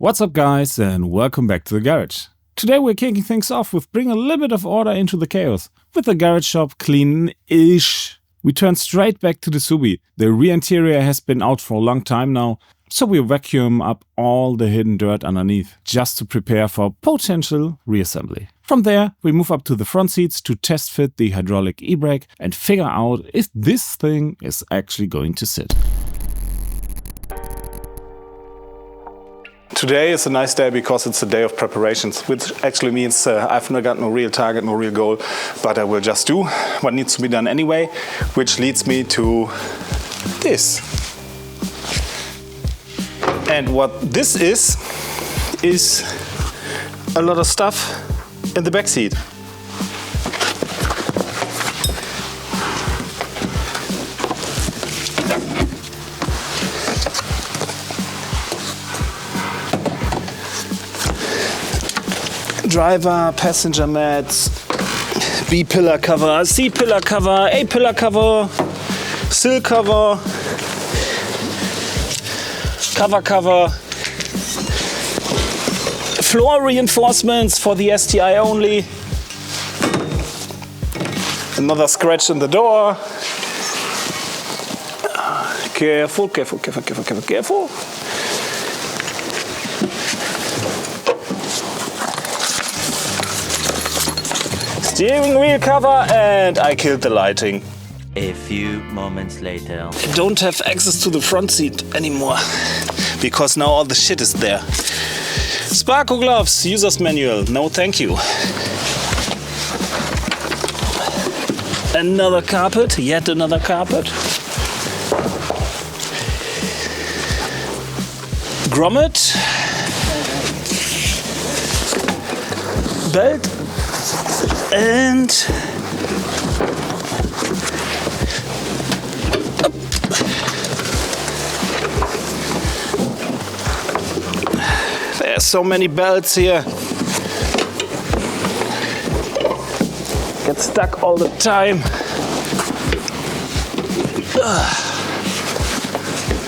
What's up guys and welcome back to the garage. Today we're kicking things off with bringing a little bit of order into the chaos. With the garage shop clean-ish, we turn straight back to the Subi. The rear interior has been out for a long time now, so we vacuum up all the hidden dirt underneath, just to prepare for potential reassembly. From there, we move up to the front seats to test fit the hydraulic e-brake and figure out if this thing is actually going to sit. Today is a nice day because it's a day of preparations, which actually means I've not got no real target, no real goal, but I will just do what needs to be done anyway, which leads me to this. And what this is a lot of stuff in the back seat. Driver, passenger mats, B pillar cover, C pillar cover, A pillar cover, sill cover, cover, floor reinforcements for the STI only, another scratch in the door. Careful. Steering wheel cover, and I killed the lighting. A few moments later. I don't have access to the front seat anymore because now all the shit is there. Sparko gloves, user's manual, no thank you. Another carpet, yet another carpet. Grommet. Belt. And there's so many belts here. Get stuck all the time.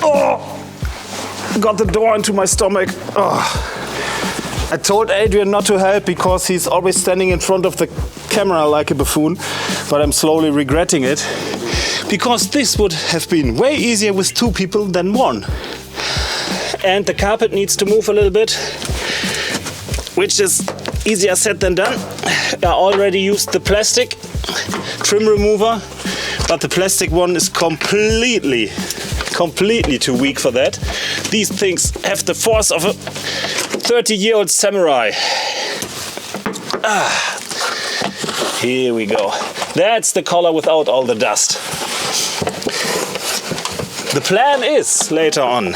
Oh, got the door into my stomach. Oh. I told Adrian not to help because he's always standing in front of the camera like a buffoon, but I'm slowly regretting it because this would have been way easier with two people than one. And the carpet needs to move a little bit, which is easier said than done. I already used the plastic trim remover, but the plastic one is completely too weak for that. These things have the force of a 30-year-old samurai. Here we go. That's the color without all the dust. The plan is later on.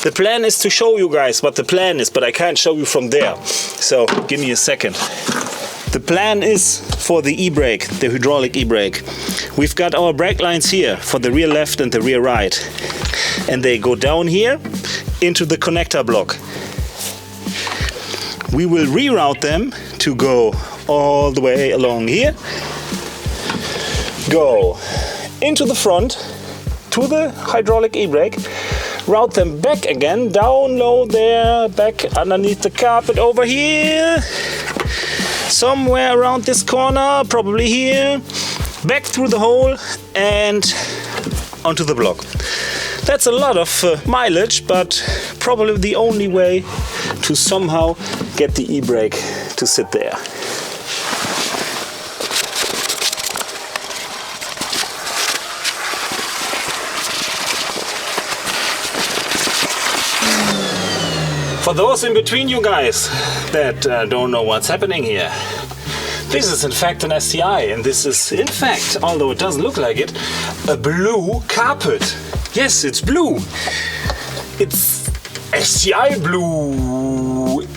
The plan is to show you guys what the plan is, but I can't show you from there. So give me a second. The plan is for the e-brake, the hydraulic e-brake. We've got our brake lines here for the rear left and the rear right. And they go down here into the connector block. We will reroute them to go all the way along here, go into the front to the hydraulic e-brake, route them back again, down low there, back underneath the carpet over here, somewhere around this corner, probably here, back through the hole and onto the block. That's a lot of mileage, but probably the only way to somehow get the e-brake to sit there. For those in between you guys that don't know what's happening here, this is in fact an STI, and this is in fact, although it doesn't look like it, a blue carpet. Yes, it's blue. It's STI blue-ish.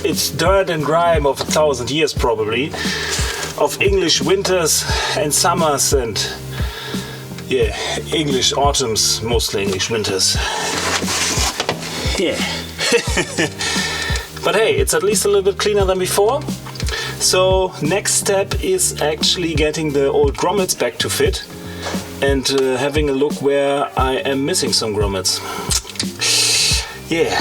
It's dirt and grime of 1,000 years probably, of English winters and summers and English autumns, mostly English winters. Yeah. But hey, it's at least a little bit cleaner than before. So next step is actually getting the old grommets back to fit and having a look where I am missing some grommets. Yeah,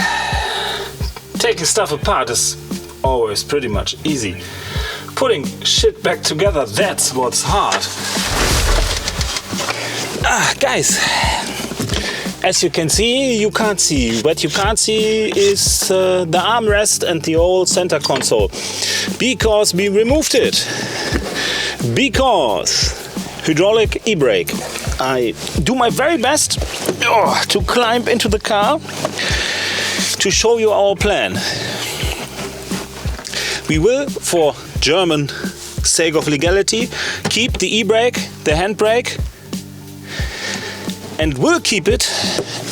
taking stuff apart is always pretty much easy. Putting shit back together, that's what's hard. Guys, as you can see, you can't see. What you can't see is the armrest and the old center console. Because we removed it. Because hydraulic e-brake. I do my very best to climb into the car to show you our plan. We will, for German sake of legality, keep the e-brake, the handbrake, and will keep it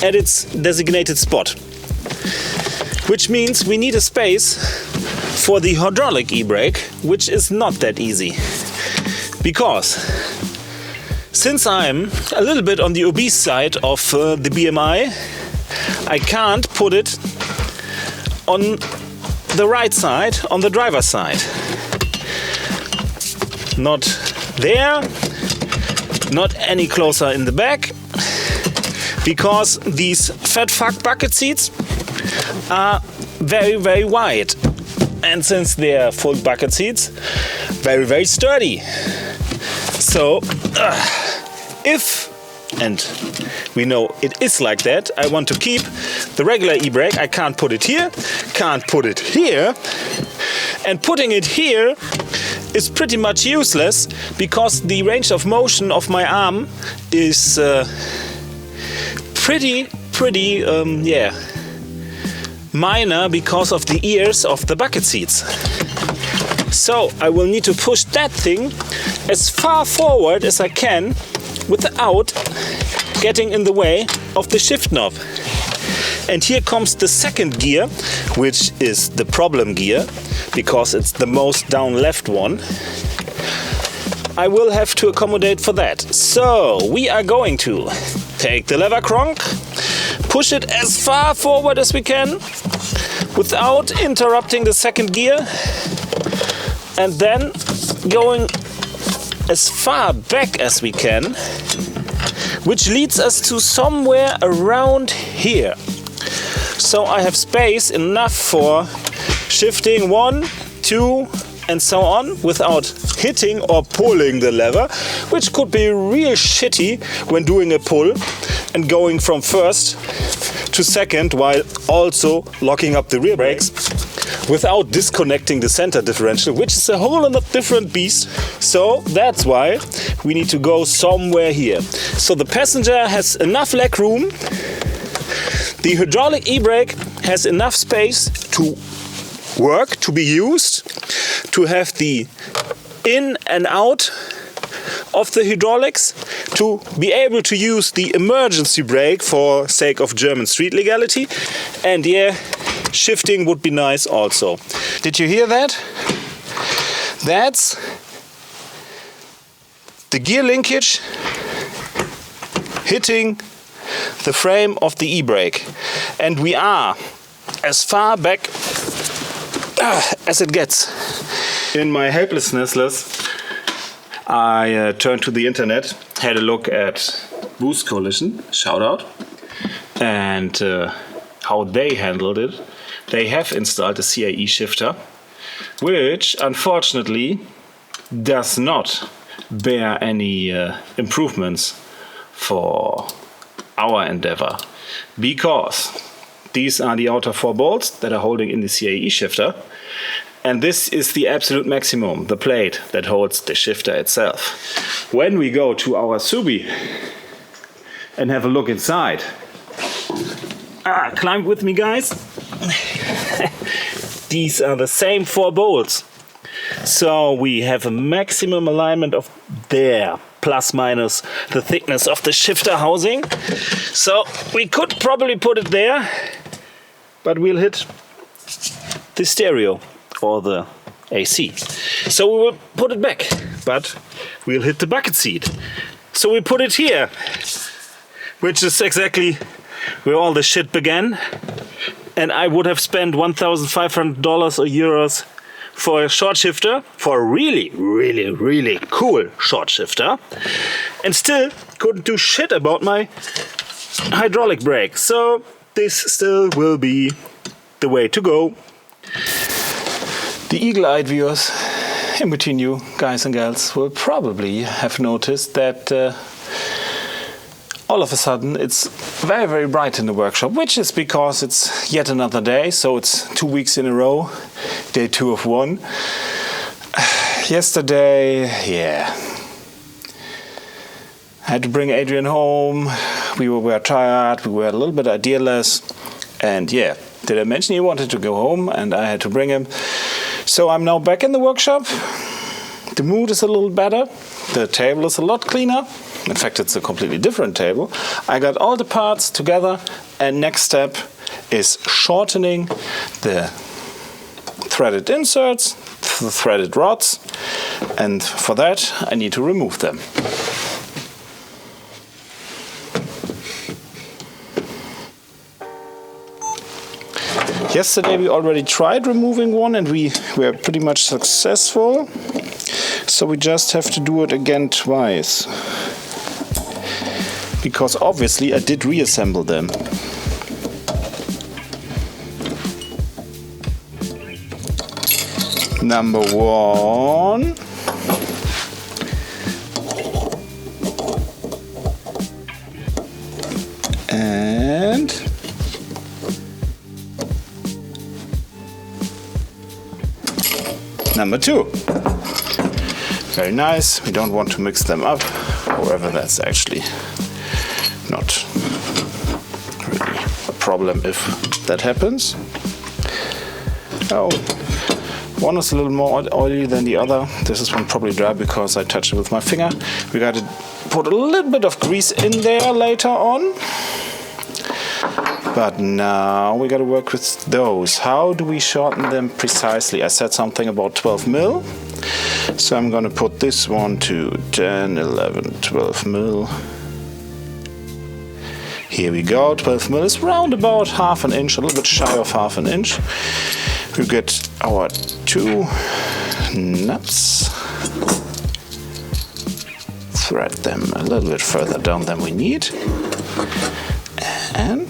at its designated spot. Which means we need a space for the hydraulic e-brake, which is not that easy. Because since I'm a little bit on the obese side of the BMI, I can't put it on the right side, on the driver's side. Not there, not any closer in the back, because these fat fuck bucket seats are very, very wide. And since they're full bucket seats, very, very sturdy. So, if, and we know it is like that, I want to keep the regular e-brake. I can't put it here, can't put it here. And putting it here is pretty much useless because the range of motion of my arm is pretty minor because of the ears of the bucket seats. So I will need to push that thing as far forward as I can without getting in the way of the shift knob. And here comes the second gear, which is the problem gear, because it's the most down left one. I will have to accommodate for that. So we are going to take the lever crank, push it as far forward as we can without interrupting the second gear, and then going as far back as we can, which leads us to somewhere around here. So I have space enough for shifting 1, 2 and so on without hitting or pulling the lever, which could be real shitty when doing a pull and going from first to second while also locking up the rear brakes without disconnecting the center differential, which is a whole lot different beast. So that's why we need to go somewhere here. So the passenger has enough leg room. The hydraulic e-brake has enough space to work, to be used, to have the in and out of the hydraulics, to be able to use the emergency brake for sake of German street legality. And yeah, shifting would be nice also. Did you hear that? That's the gear linkage hitting the frame of the e-brake. And we are as far back as it gets. In my helplessness, I turned to the internet, had a look at Boost Coalition, shout out, and how they handled it. They have installed a CAE shifter, which unfortunately does not bear any improvements for our endeavor, because these are the outer 4 bolts that are holding in the CAE shifter, and this is the absolute maximum, the plate that holds the shifter itself. When we go to our Subi and have a look inside, climb with me guys, these are the same 4 bolts. So we have a maximum alignment of there, plus minus the thickness of the shifter housing. So we could probably put it there, but we'll hit the stereo or the AC. So we will put it back, but we'll hit the bucket seat. So we put it here, which is exactly where all the shit began. And I would have spent $1,500 or euros for a short shifter, for a really, really, really cool short shifter, and still couldn't do shit about my hydraulic brake. So this still will be the way to go. The eagle-eyed viewers in between you guys and gals will probably have noticed that all of a sudden it's very, very bright in the workshop, which is because it's yet another day, so it's 2 weeks in a row, day 2 of 1. Yesterday, I had to bring Adrian home. We were tired, we were a little bit idealess, and did I mention he wanted to go home and I had to bring him. So I'm now back in the workshop. The mood is a little better. The table is a lot cleaner. In fact, it's a completely different table. I got all the parts together, and next step is shortening the threaded inserts, the threaded rods, and for that I need to remove them. Yesterday we already tried removing one and we were pretty much successful, so we just have to do it again twice, because obviously I did reassemble them. Number 1. And number 2. Very nice. We don't want to mix them up. However, that's actually not really a problem if that happens. Oh, one is a little more oily than the other. This is one probably dry because I touched it with my finger. We got to put a little bit of grease in there later on. But now we got to work with those. How do we shorten them precisely? I said something about 12 mil. So I'm going to put this one to 10, 11, 12 mil. Here we go. 12 mil is round about half an inch, a little bit shy of half an inch. We get our 2 nuts. Thread them a little bit further down than we need. And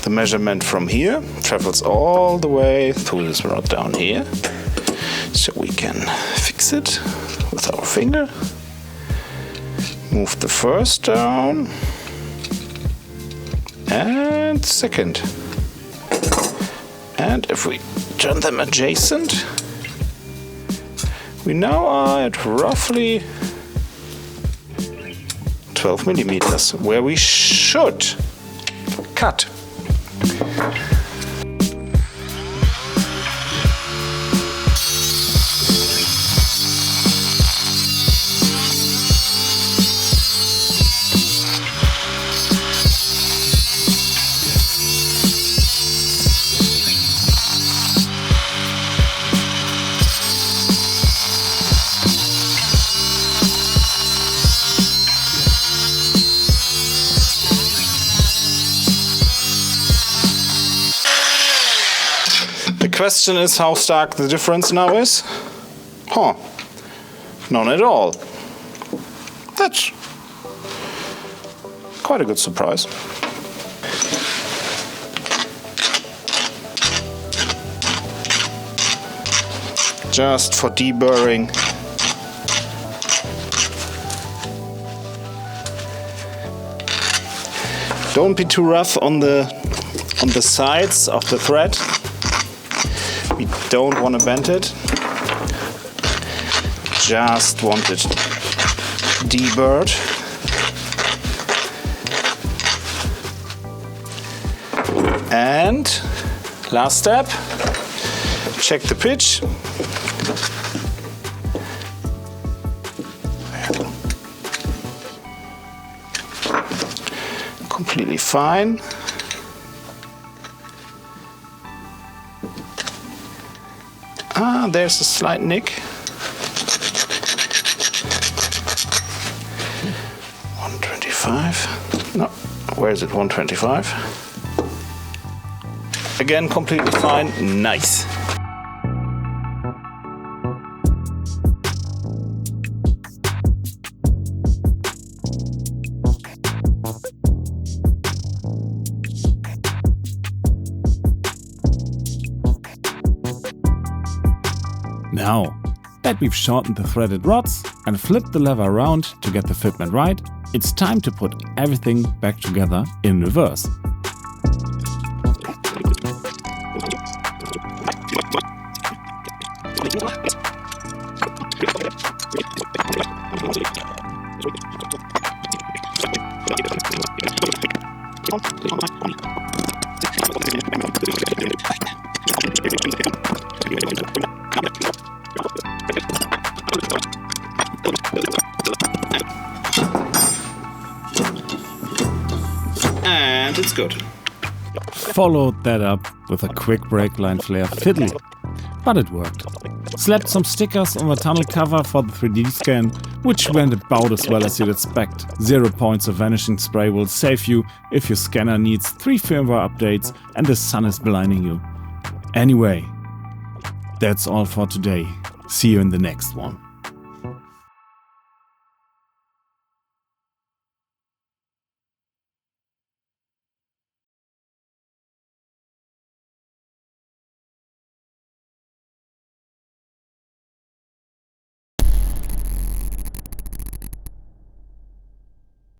the measurement from here travels all the way through this rod down here. So we can fix it with our finger. Move the first down. And second. And if we turn them adjacent, we now are at roughly 12 millimeters, where we should cut. The question is how stark the difference now is. None at all. That's quite a good surprise. Just for deburring. Don't be too rough on the sides of the thread. We don't want to bend it. Just want it deburred. And last step, check the pitch. Completely fine. There's a slight nick. 125. No, where is it? 125. Again, completely fine. Nice. Now that we've shortened the threaded rods and flipped the lever around to get the fitment right, it's time to put everything back together in reverse. And it's good. Followed that up with a quick brake line flare fiddly. But it worked. Slapped some stickers on the tunnel cover for the 3D scan, which went about as well as you'd expect. 0 points of vanishing spray will save you if your scanner needs 3 firmware updates and the sun is blinding you. Anyway, that's all for today. See you in the next one.